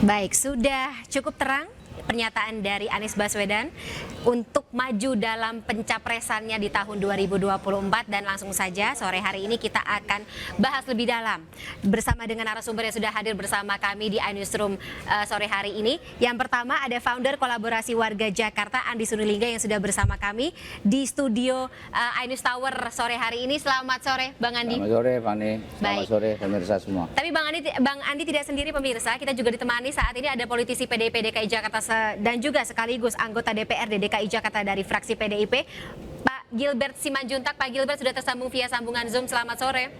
Baik, sudah cukup terang pernyataan dari Anies Baswedan untuk maju dalam pencapresannya di tahun 2024, dan langsung saja sore hari ini kita akan bahas lebih dalam bersama dengan narasumber yang sudah hadir bersama kami di iNewsroom sore hari ini. Yang pertama ada founder kolaborasi warga Jakarta Andi Sinulinga yang sudah bersama kami di studio iNews Tower sore hari ini. Selamat sore Bang Andi. Selamat sore Fani, selamat sore pemirsa semua. Tapi Bang Andi tidak sendiri pemirsa, kita juga ditemani saat ini ada politisi PDIP DKI Jakarta dan juga sekaligus anggota DPRD DKI Jakarta dari fraksi PDIP, Pak Gilbert Simanjuntak. Pak Gilbert sudah tersambung via sambungan Zoom. Selamat sore.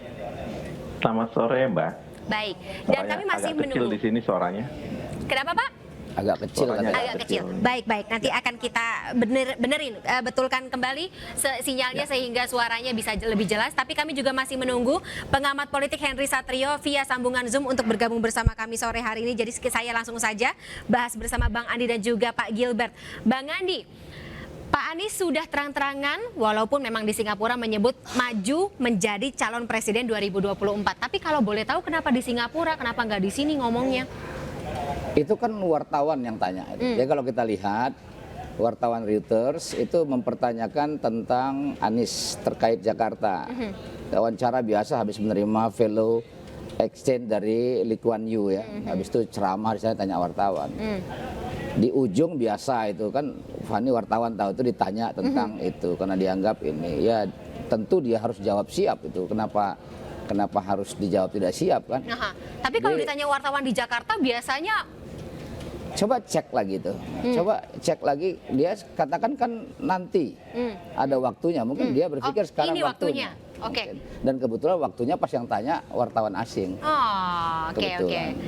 Selamat sore Mbak. Baik. Dan kami masih agak kecil menunggu. di sini suaranya. Kenapa Pak? Agak kecil Suaranya kan? Agak kecil. Baik. Nanti akan kita benerin, betulkan kembali sinyalnya sehingga suaranya bisa lebih jelas. Tapi kami juga masih menunggu pengamat politik Henry Satrio via sambungan Zoom untuk bergabung bersama kami sore hari ini. Jadi saya langsung saja bahas bersama Bang Andi dan juga Pak Gilbert. Bang Andi, Pak Anies sudah terang-terangan walaupun memang di Singapura menyebut maju menjadi calon presiden 2024. Tapi kalau boleh tahu kenapa di Singapura, kenapa nggak di sini ngomongnya? Itu kan wartawan yang tanya. Jadi kalau kita lihat wartawan Reuters itu mempertanyakan tentang Anies terkait Jakarta. Wawancara biasa habis menerima fellow exchange dari Lee Kuan Yew ya. Habis itu ceramah di sana tanya wartawan. Di ujung biasa itu kan Fani wartawan tahu itu ditanya tentang itu karena dianggap ini ya tentu dia harus jawab siap itu. Kenapa harus dijawab tidak siap kan? Aha. Tapi kalau ditanya wartawan di Jakarta biasanya Coba cek lagi tuh, coba cek lagi. Dia katakan kan nanti ada waktunya, mungkin dia berpikir sekarang ini waktunya. Oke. Dan kebetulan waktunya pas yang tanya wartawan asing. Oh, oke. Kebetulan.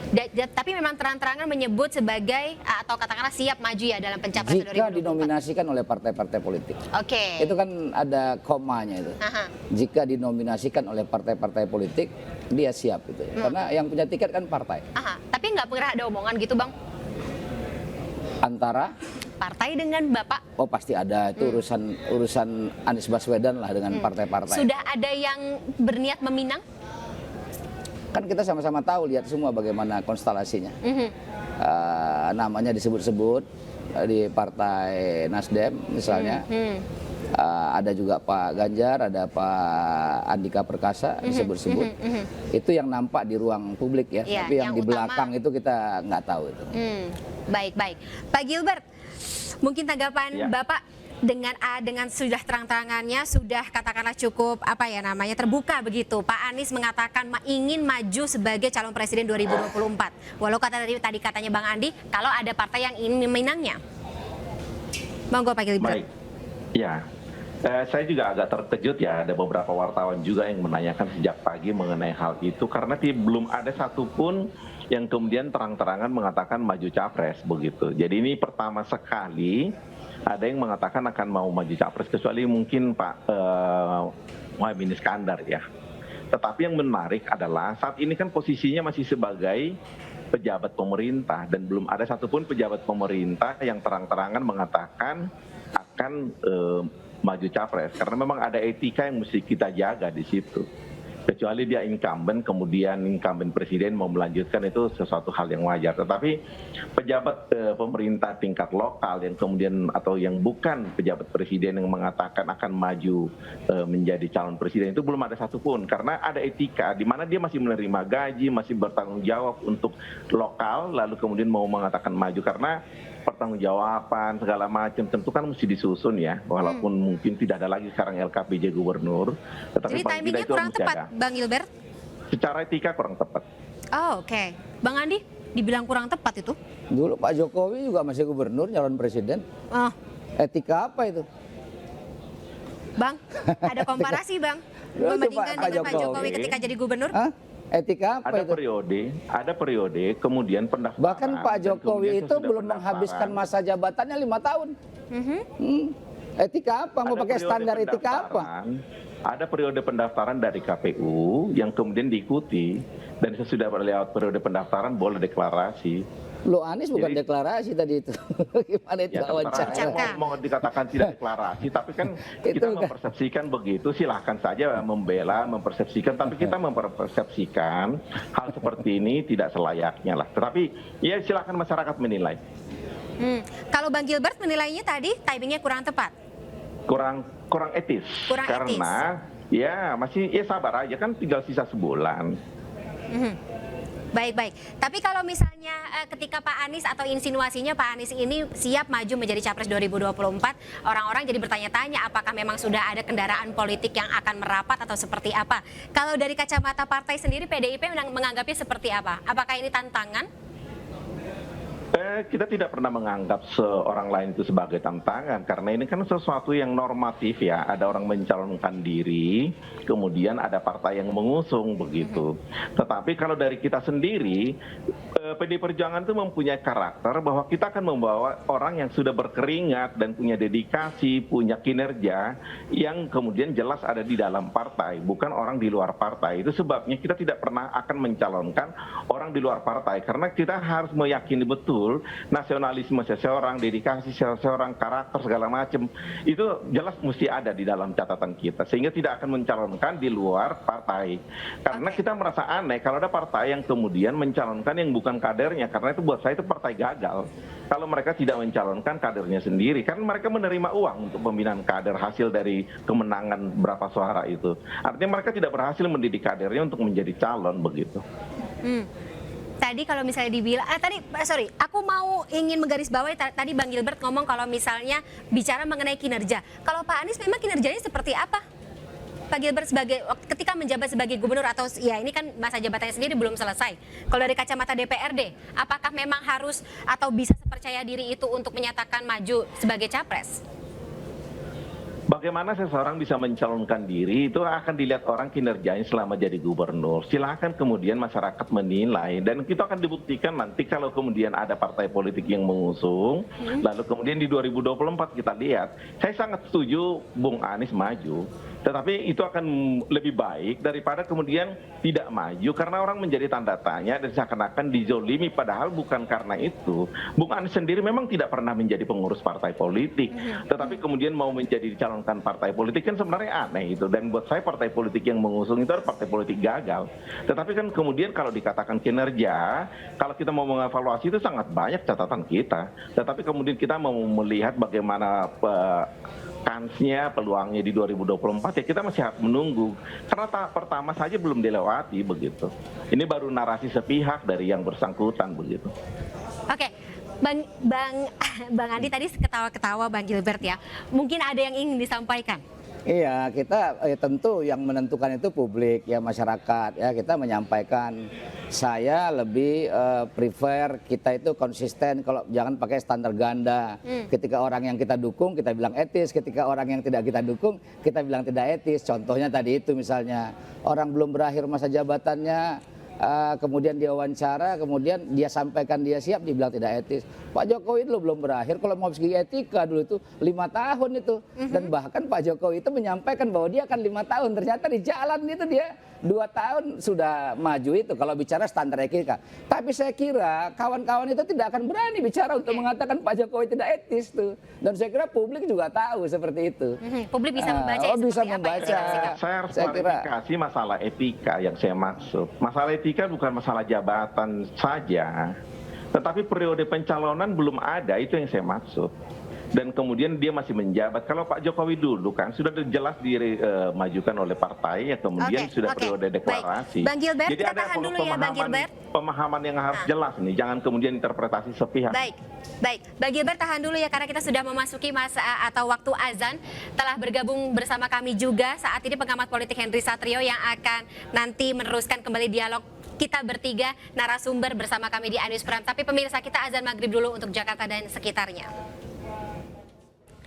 Tapi memang terang-terangan menyebut sebagai atau katakanlah siap maju ya dalam pencapresan 2024. Jika dinominasikan oleh partai-partai politik. Oke. Itu kan ada komanya itu. Aha. Jika dinominasikan oleh partai-partai politik, dia siap itu. Karena yang punya tiket kan partai. Aha. Tapi nggak pernah ada omongan gitu, Bang? Antara Partai dengan Bapak? oh pasti ada itu urusan Anies Baswedan lah dengan partai-partai. Sudah ada yang berniat meminang? Kan kita sama-sama tahu, lihat semua bagaimana konstelasinya. Namanya disebut-sebut di Partai Nasdem misalnya. Ada juga Pak Ganjar, ada Pak Andika Perkasa disebut-sebut. Itu yang nampak di ruang publik ya. Iya, Tapi yang di utama, belakang itu kita nggak tahu itu. Baik. Pak Gilbert, mungkin tanggapan Ya. Bapak dengan sudah terang-terangannya, sudah katakanlah cukup terbuka begitu. Pak Anies mengatakan ingin maju sebagai calon presiden 2024. Walau tadi katanya Bang Andi, kalau ada partai yang ingin meminangnya. Monggo Pak Gilbert. Baik. Ya. Saya juga agak terkejut ya, ada beberapa wartawan juga yang menanyakan sejak pagi mengenai hal itu karena belum ada satupun yang kemudian terang-terangan mengatakan maju capres begitu. Jadi ini pertama sekali ada yang mengatakan akan mau maju capres kecuali mungkin Pak Muhaimin Iskandar ya. Tetapi yang menarik adalah saat ini kan posisinya masih sebagai pejabat pemerintah dan belum ada satupun pejabat pemerintah yang terang-terangan mengatakan akan maju capres karena memang ada etika yang mesti kita jaga di situ. Kecuali dia incumbent, kemudian incumbent presiden mau melanjutkan itu sesuatu hal yang wajar. Tetapi pejabat pemerintah tingkat lokal yang kemudian atau yang bukan pejabat presiden yang mengatakan akan maju menjadi calon presiden itu belum ada satupun karena ada etika di mana dia masih menerima gaji, masih bertanggung jawab untuk lokal, lalu kemudian mau mengatakan maju karena pertanggungjawaban segala macam tentu kan mesti disusun ya, walaupun mungkin tidak ada lagi sekarang LKPJ gubernur, tetapi Jadi timingnya itu kurang harus tepat, jaga. Bang Gilbert? Secara etika kurang tepat. Oh, oke. Bang Andi, dibilang kurang tepat itu? Dulu Pak Jokowi juga masih gubernur, nyalon presiden. Oh, Etika apa itu? Bang, ada komparasi Bang? Dulu Membandingkan Pak dengan Pak Jokowi Jokowi ketika jadi gubernur? Hah? Etika apa Ada itu? periode, kemudian pendaftaran. Bahkan Pak dan Jokowi kemudian itu sesudah belum menghabiskan pendaftaran, masa jabatannya 5 tahun. Etika apa? Mau ada pakai periode standar etika apa? pendaftaran, Ada periode pendaftaran dari KPU yang kemudian diikuti dan sesudah lewat periode pendaftaran boleh deklarasi. Lo Anies bukan Jadi- deklarasi tadi itu. Gimana itu Ya, wawancara? terserah mau dikatakan tidak deklarasi, tapi kan Itu kita kan. mempersepsikan begitu, silahkan saja membela, mempersepsikan, tapi kita mempersepsikan hal seperti ini tidak selayaknya lah. Tetapi ya silahkan masyarakat menilai. Kalau Bang Gilbert menilainya tadi timingnya kurang tepat. Kurang etis. Kurang Karena ya masih ya sabar aja kan tinggal sisa sebulan. Baik. Tapi kalau misalnya ketika Pak Anies atau insinuasinya Pak Anies ini siap maju menjadi Capres 2024, orang-orang jadi bertanya-tanya apakah memang sudah ada kendaraan politik yang akan merapat atau seperti apa. Kalau dari kacamata partai sendiri, PDIP menganggapnya seperti apa? Apakah ini tantangan? Kita tidak pernah menganggap seorang lain itu sebagai tantangan karena ini kan sesuatu yang normatif ya. Ada orang mencalonkan diri, kemudian ada partai yang mengusung begitu. Tetapi kalau dari kita sendiri, PD Perjuangan itu mempunyai karakter bahwa kita akan membawa orang yang sudah berkeringat dan punya dedikasi, punya kinerja yang kemudian jelas ada di dalam partai, bukan orang di luar partai. Itu sebabnya kita tidak pernah akan mencalonkan orang di luar partai karena kita harus meyakini betul nasionalisme seseorang, dedikasi seseorang, karakter segala macam itu jelas mesti ada di dalam catatan kita sehingga tidak akan mencalonkan di luar partai karena kita merasa aneh kalau ada partai yang kemudian mencalonkan yang bukan kadernya karena itu buat saya itu partai gagal kalau mereka tidak mencalonkan kadernya sendiri karena mereka menerima uang untuk pembinaan kader hasil dari kemenangan berapa suara itu artinya mereka tidak berhasil mendidik kadernya untuk menjadi calon begitu. Tadi kalau misalnya dibilang, aku ingin menggarisbawahi tadi Bang Gilbert ngomong kalau misalnya bicara mengenai kinerja. Kalau Pak Anies memang kinerjanya seperti apa? Pak Gilbert ketika menjabat sebagai gubernur atau ya ini kan masa jabatannya sendiri belum selesai. Kalau dari kacamata DPRD, apakah memang harus atau bisa sepercaya diri itu untuk menyatakan maju sebagai capres? Bagaimana seseorang bisa mencalonkan diri itu akan dilihat orang kinerjanya selama jadi gubernur. Silakan kemudian masyarakat menilai dan kita akan dibuktikan nanti kalau kemudian ada partai politik yang mengusung, lalu kemudian di 2024 kita lihat. Saya sangat setuju Bung Anies maju. Tetapi itu akan lebih baik daripada kemudian tidak maju karena orang menjadi tanda tanya dan seakan-akan dizolimi padahal bukan karena itu. Bung Anies sendiri memang tidak pernah menjadi pengurus partai politik, tetapi kemudian mau menjadi dicalonkan partai politik kan sebenarnya aneh itu. Dan buat saya partai politik yang mengusung itu adalah partai politik gagal. Tetapi kan kemudian kalau dikatakan kinerja, kalau kita mau mengevaluasi itu sangat banyak catatan kita. Tetapi kemudian kita mau melihat bagaimana kansnya, peluangnya di 2024 ya kita masih harus menunggu karena tahap pertama saja belum dilewati begitu. Ini baru narasi sepihak dari yang bersangkutan begitu. Oke, Bang Andi tadi ketawa-ketawa Bang Gilbert ya. Mungkin ada yang ingin disampaikan. Iya, kita tentu yang menentukan itu publik ya masyarakat ya kita menyampaikan. Saya lebih prefer kita itu konsisten kalau jangan pakai standar ganda. Ketika orang yang kita dukung kita bilang etis, ketika orang yang tidak kita dukung kita bilang tidak etis. Contohnya tadi itu misalnya orang belum berakhir masa jabatannya kemudian dia wawancara, kemudian dia sampaikan dia siap, dibilang tidak etis. Pak Jokowi itu belum berakhir, kalau mau segi etika dulu itu 5 tahun itu. Dan bahkan Pak Jokowi itu menyampaikan bahwa dia akan 5 tahun, ternyata di jalan itu dia 2 tahun sudah maju itu kalau bicara standar etika. Tapi saya kira kawan-kawan itu tidak akan berani bicara untuk mengatakan Pak Jokowi tidak etis tuh. Dan saya kira publik juga tahu seperti itu. Publik bisa membaca ya, bisa seperti apa membaca. ya sikap-sikap. Saya harus Saya kira- klarifikasi masalah etika yang saya maksud. Masalah etika bukan masalah jabatan saja, tetapi periode pencalonan belum ada, itu yang saya maksud. Dan kemudian dia masih menjabat. Kalau Pak Jokowi dulu kan sudah jelas dimajukan oleh partai, ya kemudian sudah periode deklarasi. Baik. Bang Gilbert, Jadi kita ada tahan dulu ya Bang Gilbert. pemahaman yang harus jelas nih, jangan kemudian interpretasi sepihak. Baik, Bang Gilbert tahan dulu ya karena kita sudah memasuki masa atau waktu azan. Telah bergabung bersama kami juga saat ini pengamat politik Henry Satrio yang akan nanti meneruskan kembali dialog kita bertiga narasumber bersama kami di iNews Prime. Tapi pemirsa kita azan maghrib dulu untuk Jakarta dan sekitarnya.